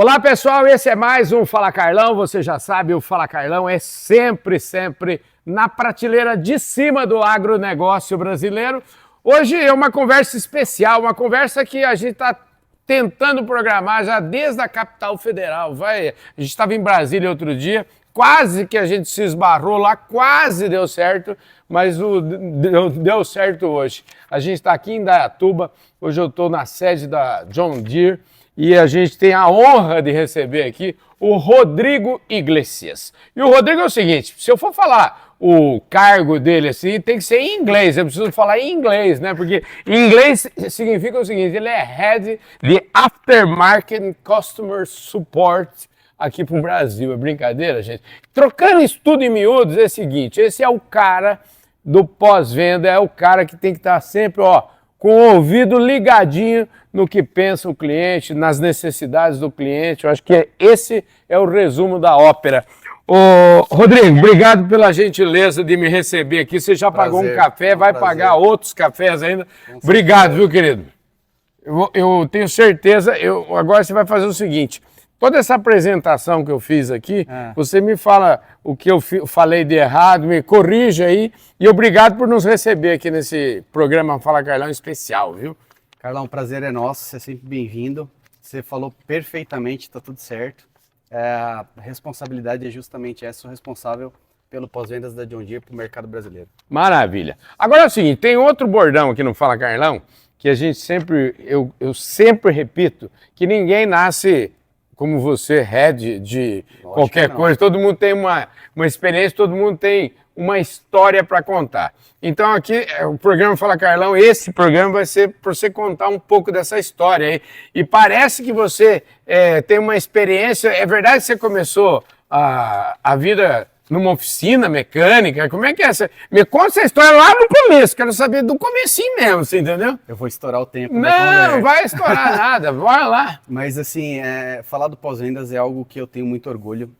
Olá pessoal, esse é mais um Fala Carlão. Você já sabe, o Fala Carlão é sempre na prateleira de cima do agronegócio brasileiro. Hoje é uma conversa especial, uma conversa que a gente está tentando programar já desde a capital federal. A gente estava em Brasília outro dia, quase que a gente se esbarrou lá, quase deu certo, mas deu certo hoje. A gente está aqui em Indaiatuba, hoje eu estou na sede da John Deere, e a gente tem a honra de receber aqui o Rodrigo Iglesias. E o Rodrigo é o seguinte, se eu for falar o cargo dele assim, tem que ser em inglês, eu preciso falar em inglês, né? Porque em inglês significa o seguinte, ele é Head de Aftermarket Customer Support aqui pro Brasil. É brincadeira, gente? Trocando isso tudo em miúdos, é o seguinte, esse é o cara do pós-venda, é o cara que tem que estar sempre, com o ouvido ligadinho no que pensa o cliente, nas necessidades do cliente. Eu acho que esse é o resumo da ópera. Ô, Rodrigo, obrigado pela gentileza de me receber aqui. Você já pagou um café, vai pagar outros cafés ainda. Obrigado, viu, querido? Eu tenho certeza, agora você vai fazer o seguinte, toda essa apresentação que eu fiz aqui, você me fala o que eu falei de errado, me corrige aí, e obrigado por nos receber aqui nesse programa Fala Carlão especial, viu? Carlão, o prazer é nosso, você é sempre bem-vindo. Você falou perfeitamente, tá tudo certo. A responsabilidade é justamente essa, sou responsável pelo pós-vendas da John Deere para o mercado brasileiro. Maravilha. Agora é o seguinte, tem outro bordão aqui no Fala Carlão, que a gente sempre, eu sempre repito, que ninguém nasce como você, head de qualquer coisa, todo mundo tem uma experiência, todo mundo tem uma história para contar. Então aqui, o programa Fala Carlão, esse programa vai ser para você contar um pouco dessa história aí. E parece que você tem uma experiência, é verdade que você começou a vida numa oficina mecânica, como é que é? Me conta essa história lá no começo, quero saber do comecinho mesmo, você entendeu? Eu vou estourar o tempo. Não vai estourar nada, bora lá. Mas assim, falar do pós-vendas é algo que eu tenho muito orgulho.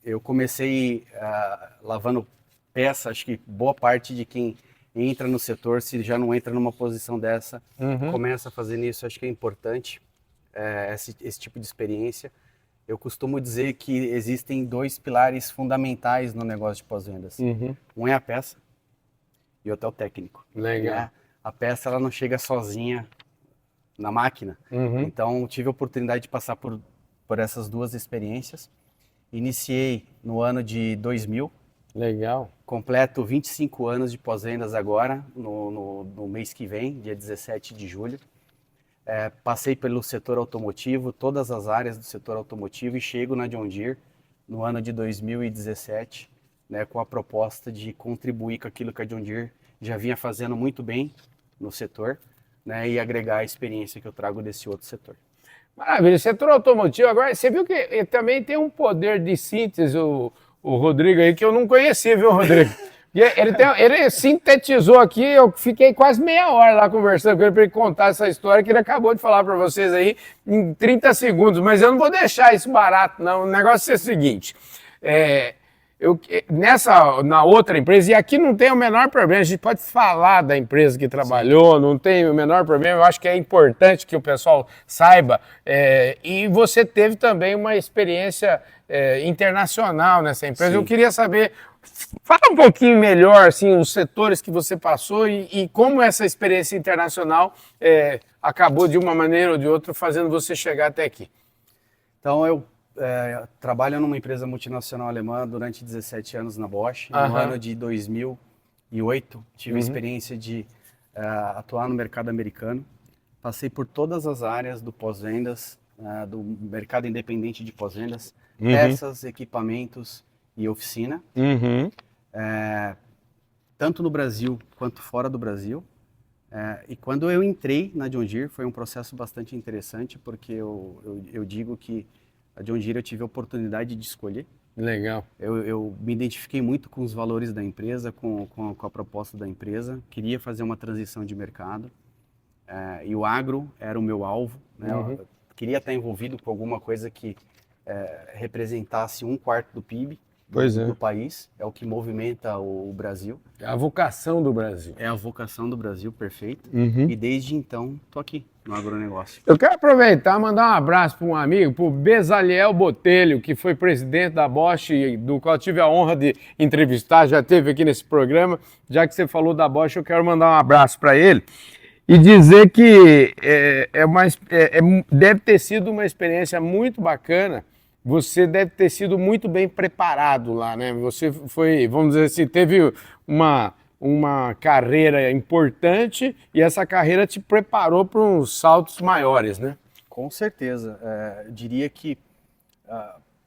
Eu comecei lavando peça, acho que boa parte de quem entra no setor, se já não entra numa posição dessa, começa fazendo isso, acho que é importante, esse tipo de experiência. Eu costumo dizer que existem dois pilares fundamentais no negócio de pós-vendas. Um é a peça e outro é o técnico. Legal. Né? A peça ela não chega sozinha na máquina. Então tive a oportunidade de passar por essas duas experiências. Iniciei no ano de 2000. Legal. Completo 25 anos de pós-vendas agora, no mês que vem, dia 17 de julho. Passei pelo setor automotivo, todas as áreas do setor automotivo e chego na John Deere no ano de 2017, né, com a proposta de contribuir com aquilo que a John Deere já vinha fazendo muito bem no setor, né, e agregar a experiência que eu trago desse outro setor. Maravilha, setor automotivo, agora você viu que ele também tem um poder de síntese, o Rodrigo aí, que eu não conhecia, viu, Rodrigo? Ele sintetizou aqui, eu fiquei quase meia hora lá conversando com ele para ele contar essa história que ele acabou de falar para vocês aí em 30 segundos, mas eu não vou deixar isso barato, não. O negócio é o seguinte, na outra empresa, e aqui não tem o menor problema, a gente pode falar da empresa que trabalhou, sim, não tem o menor problema, eu acho que é importante que o pessoal saiba, e você teve também uma experiência internacional nessa empresa. Sim. Eu queria saber, fala um pouquinho melhor, assim, os setores que você passou e como essa experiência internacional acabou de uma maneira ou de outra fazendo você chegar até aqui. Então eu trabalho numa empresa multinacional alemã durante 17 anos na Bosch. No ano de 2008 tive a experiência de atuar no mercado americano. Passei por todas as áreas do pós-vendas, do mercado independente de pós-vendas, peças, equipamentos e oficina, tanto no Brasil quanto fora do Brasil. E quando eu entrei na John Deere foi um processo bastante interessante, porque eu digo que a John Deere eu tive a oportunidade de escolher. Legal. Eu me identifiquei muito com os valores da empresa, com a proposta da empresa, queria fazer uma transição de mercado, e o agro era o meu alvo, né? Eu queria estar envolvido com alguma coisa que representasse 1/4 do PIB do país, é o que movimenta o Brasil. É a vocação do Brasil. É a vocação do Brasil, perfeito. E desde então, estou aqui, no agronegócio. Eu quero aproveitar e mandar um abraço para um amigo, para o Bezaliel Botelho, que foi presidente da Bosch, do qual eu tive a honra de entrevistar, já esteve aqui nesse programa. Já que você falou da Bosch, eu quero mandar um abraço para ele e dizer que deve ter sido uma experiência muito bacana. Você deve ter sido muito bem preparado lá, né? Você foi, vamos dizer assim, teve uma carreira importante e essa carreira te preparou para uns saltos maiores, né? Com certeza. Eu diria que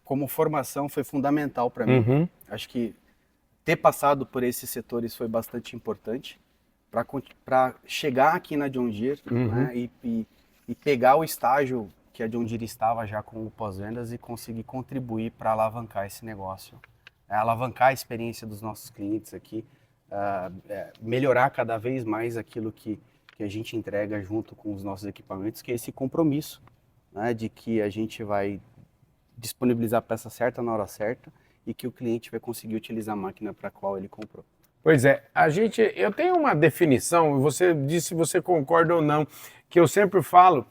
como formação foi fundamental para mim. Uhum. Acho que ter passado por esses setores foi bastante importante para chegar aqui na John Deere, né, e pegar o estágio que a John Deere estava já com o pós-vendas e conseguir contribuir para alavancar esse negócio, alavancar a experiência dos nossos clientes aqui, melhorar cada vez mais aquilo que a gente entrega junto com os nossos equipamentos, que é esse compromisso, né, de que a gente vai disponibilizar a peça certa na hora certa e que o cliente vai conseguir utilizar a máquina para a qual ele comprou. Pois é, eu tenho uma definição, você disse se você concorda ou não, que eu sempre falo,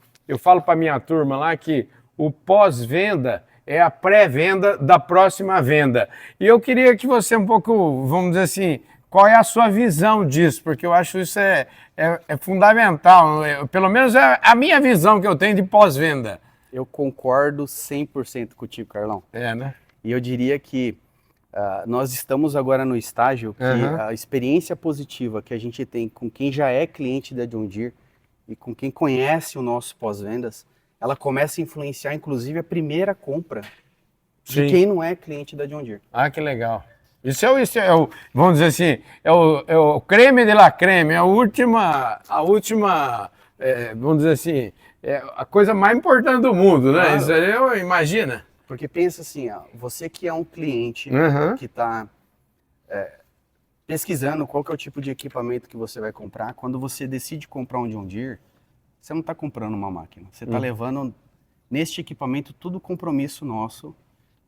para minha turma lá que o pós-venda é a pré-venda da próxima venda. E eu queria que você um pouco, vamos dizer assim, qual é a sua visão disso? Porque eu acho isso é fundamental, pelo menos é a minha visão que eu tenho de pós-venda. Eu concordo 100% contigo, Carlão. Né? E eu diria que nós estamos agora no estágio que a experiência positiva que a gente tem com quem já é cliente da John Deere e com quem conhece o nosso pós-vendas, ela começa a influenciar inclusive a primeira compra de quem não é cliente da John Deere. Ah, que legal. Isso é o, vamos dizer assim, é o creme de la creme, a última, vamos dizer assim, a coisa mais importante do mundo, né? Isso aí, imagina. Porque pensa assim, você que é um cliente que está pesquisando qual que é o tipo de equipamento que você vai comprar, quando você decide comprar um John Deere, você não está comprando uma máquina, você está levando neste equipamento todo o compromisso nosso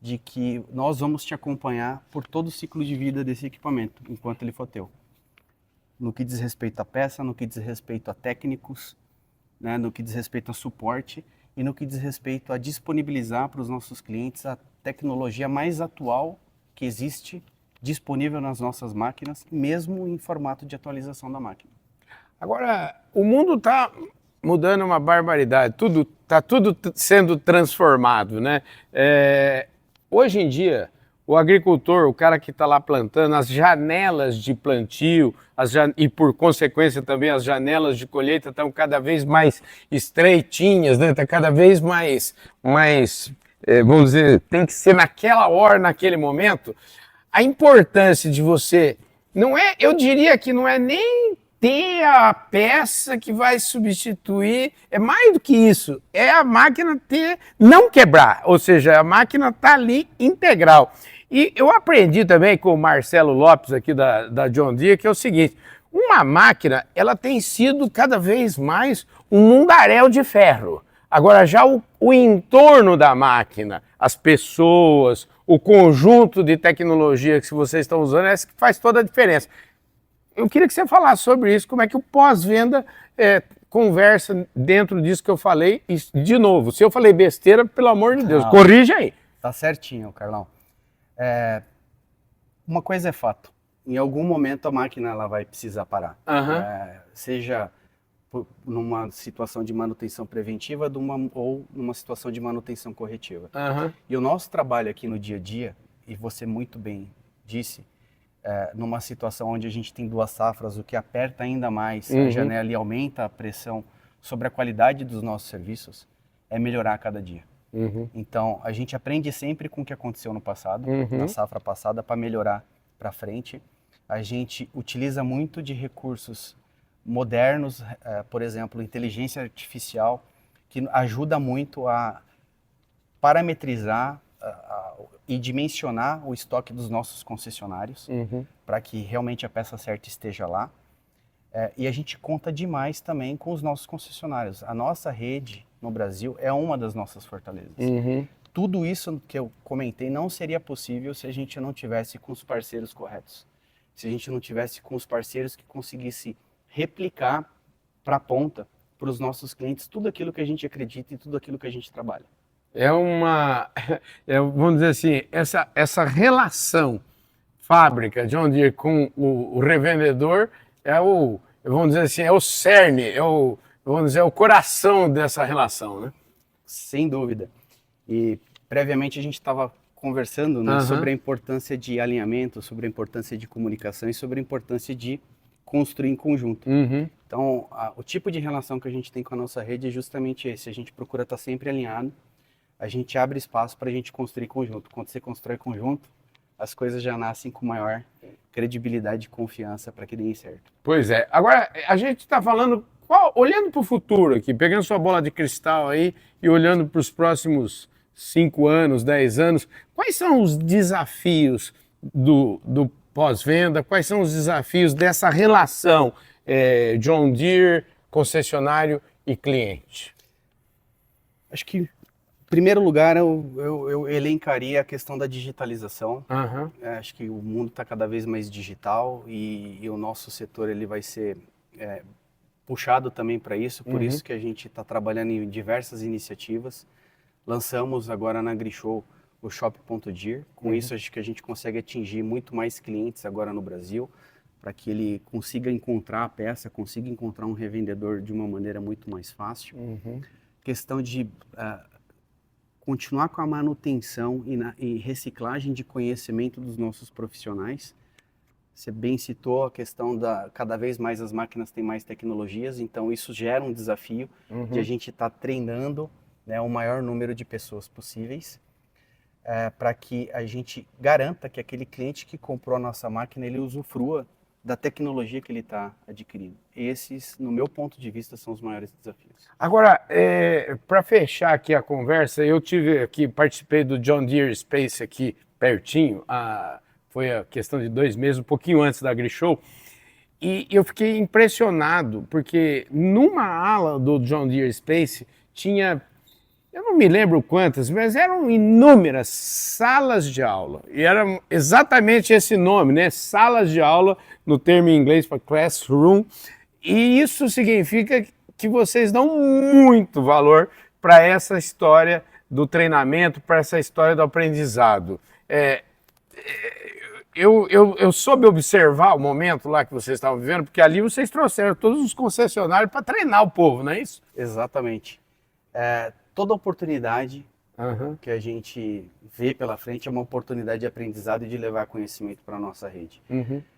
de que nós vamos te acompanhar por todo o ciclo de vida desse equipamento, enquanto ele for teu. No que diz respeito à peça, no que diz respeito a técnicos, né, no que diz respeito a suporte, e no que diz respeito a disponibilizar para os nossos clientes a tecnologia mais atual que existe disponível nas nossas máquinas, mesmo em formato de atualização da máquina. Agora, o mundo está mudando uma barbaridade, está tudo sendo transformado, né? Hoje em dia, o agricultor, o cara que está lá plantando, as janelas de plantio e por consequência também as janelas de colheita estão cada vez mais estreitinhas, né? Está cada vez mais vamos dizer, tem que ser naquela hora, naquele momento. A importância de você, eu diria que não é nem ter a peça que vai substituir, é mais do que isso, é a máquina não quebrar, ou seja, a máquina está ali integral. E eu aprendi também com o Marcelo Lopes aqui da John Deere, que é o seguinte, uma máquina, ela tem sido cada vez mais um mundaréu de ferro. Agora já o entorno da máquina, as pessoas, o conjunto de tecnologia que vocês estão usando, é que faz toda a diferença. Eu queria que você falasse sobre isso, como é que o pós-venda conversa dentro disso que eu falei. E, de novo, se eu falei besteira, pelo amor de Deus, corrija aí. Tá certinho, Carlão. Uma coisa é fato, em algum momento a máquina ela vai precisar parar. Seja numa situação de manutenção preventiva ou numa situação de manutenção corretiva. E o nosso trabalho aqui no dia a dia, e você muito bem disse, numa situação onde a gente tem duas safras, o que aperta ainda mais a janela e aumenta a pressão sobre a qualidade dos nossos serviços, é melhorar a cada dia. Então, a gente aprende sempre com o que aconteceu no passado, na safra passada, para melhorar para frente. A gente utiliza muito de recursos modernos, por exemplo, inteligência artificial, que ajuda muito a parametrizar e dimensionar o estoque dos nossos concessionários, para que realmente a peça certa esteja lá. E a gente conta demais também com os nossos concessionários. A nossa rede no Brasil é uma das nossas fortalezas. Tudo isso que eu comentei não seria possível se a gente não tivesse com os parceiros corretos. Se a gente não tivesse com os parceiros que conseguissem replicar para a ponta para os nossos clientes tudo aquilo que a gente acredita e tudo aquilo que a gente trabalha. Vamos dizer assim, essa relação fábrica John Deere com o revendedor vamos dizer assim, é o cerne, vamos dizer, é o coração dessa relação, né? Sem dúvida. E previamente a gente estava conversando, né, sobre a importância de alinhamento, sobre a importância de comunicação e sobre a importância de construir em conjunto. Então, o tipo de relação que a gente tem com a nossa rede é justamente esse. A gente procura estar sempre alinhado, a gente abre espaço para a gente construir conjunto. Quando você constrói conjunto, as coisas já nascem com maior credibilidade e confiança para que deem certo. Pois é. Agora, a gente está falando, olhando para o futuro aqui, pegando sua bola de cristal aí e olhando para os próximos 5 anos, 10 anos, quais são os desafios do pós-venda? Quais são os desafios dessa relação John Deere, concessionário e cliente? Acho que, em primeiro lugar, eu elencaria a questão da digitalização. Acho que o mundo está cada vez mais digital e o nosso setor ele vai ser puxado também para isso. Por isso que a gente está trabalhando em diversas iniciativas. Lançamos agora na AgriShow o Shop.Deere. Com isso, acho que a gente consegue atingir muito mais clientes agora no Brasil, para que ele consiga encontrar a peça, consiga encontrar um revendedor de uma maneira muito mais fácil. Questão de continuar com a manutenção e reciclagem de conhecimento dos nossos profissionais. Você bem citou a questão cada vez mais as máquinas têm mais tecnologias, então isso gera um desafio de a gente estar treinando, né, o maior número de pessoas possíveis, para que a gente garanta que aquele cliente que comprou a nossa máquina, ele usufrua da tecnologia que ele está adquirindo. Esses, no meu ponto de vista, são os maiores desafios. Agora, para fechar aqui a conversa, eu participei do John Deere Space aqui pertinho, foi a questão de 2 meses, um pouquinho antes da AgriShow, e eu fiquei impressionado, porque numa ala do John Deere Space tinha, eu não me lembro quantas, mas eram inúmeras salas de aula. E era exatamente esse nome, né? Salas de aula, no termo em inglês para classroom. E isso significa que vocês dão muito valor para essa história do treinamento, para essa história do aprendizado. Eu soube observar o momento lá que vocês estavam vivendo, porque ali vocês trouxeram todos os concessionários para treinar o povo, não é isso? Exatamente. Toda oportunidade que a gente vê pela frente é uma oportunidade de aprendizado e de levar conhecimento para a nossa rede.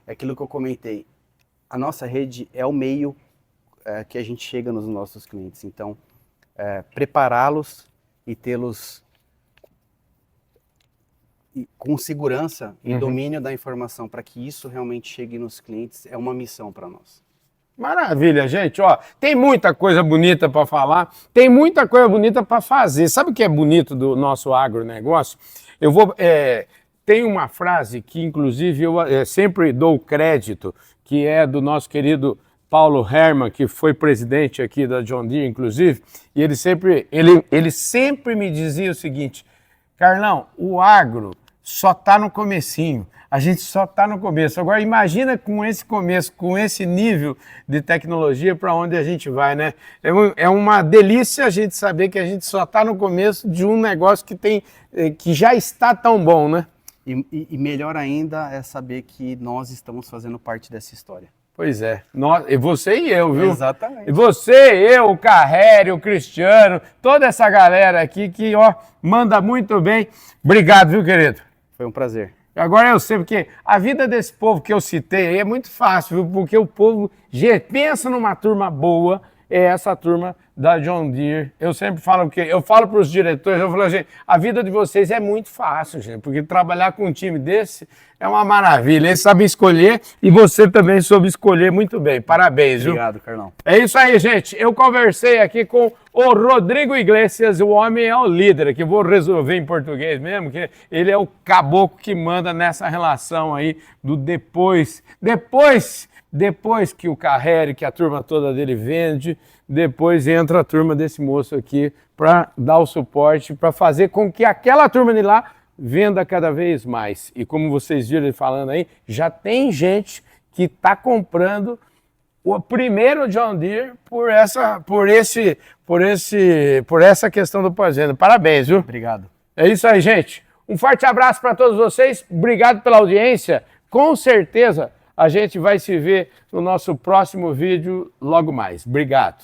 É aquilo que eu comentei, a nossa rede é o meio que a gente chega nos nossos clientes. Então, prepará-los e tê-los com segurança e domínio da informação para que isso realmente chegue nos clientes é uma missão para nós. Maravilha, gente. Ó, tem muita coisa bonita para falar, tem muita coisa bonita para fazer. Sabe o que é bonito do nosso agronegócio? Tem uma frase que, inclusive, eu sempre dou crédito, que é do nosso querido Paulo Hermann, que foi presidente aqui da John Deere, inclusive, e ele sempre me dizia o seguinte: Carlão, o agro só está no comecinho. A gente só está no começo. Agora, imagina com esse começo, com esse nível de tecnologia, para onde a gente vai, né? É uma delícia a gente saber que a gente só está no começo de um negócio que já está tão bom, né? E melhor ainda é saber que nós estamos fazendo parte dessa história. Pois é. Você e eu, viu? Exatamente. E você, eu, o Carreri, o Cristiano, toda essa galera aqui que, manda muito bem. Obrigado, viu, querido? Foi um prazer. Agora eu sei, porque a vida desse povo que eu citei aí é muito fácil, viu? Porque o povo pensa numa turma boa, é essa turma da John Deere. Eu sempre falo, eu falo para os diretores, eu falo, gente, a vida de vocês é muito fácil, gente, porque trabalhar com um time desse é uma maravilha. Eles sabem escolher e você também soube escolher muito bem. Parabéns, viu? Obrigado, Carlão. É isso aí, gente. Eu conversei aqui com o Rodrigo Iglesias, o homem é o líder, que vou resolver em português mesmo, que ele é o caboclo que manda nessa relação aí do depois que o Carreri, que a turma toda dele vende, depois entra a turma desse moço aqui para dar o suporte, para fazer com que aquela turma de lá venda cada vez mais. E como vocês viram ele falando aí, já tem gente que está comprando o primeiro John Deere por essa questão do pós-venda. Parabéns, viu? Obrigado. É isso aí, gente. Um forte abraço para todos vocês. Obrigado pela audiência. Com certeza a gente vai se ver no nosso próximo vídeo logo mais. Obrigado.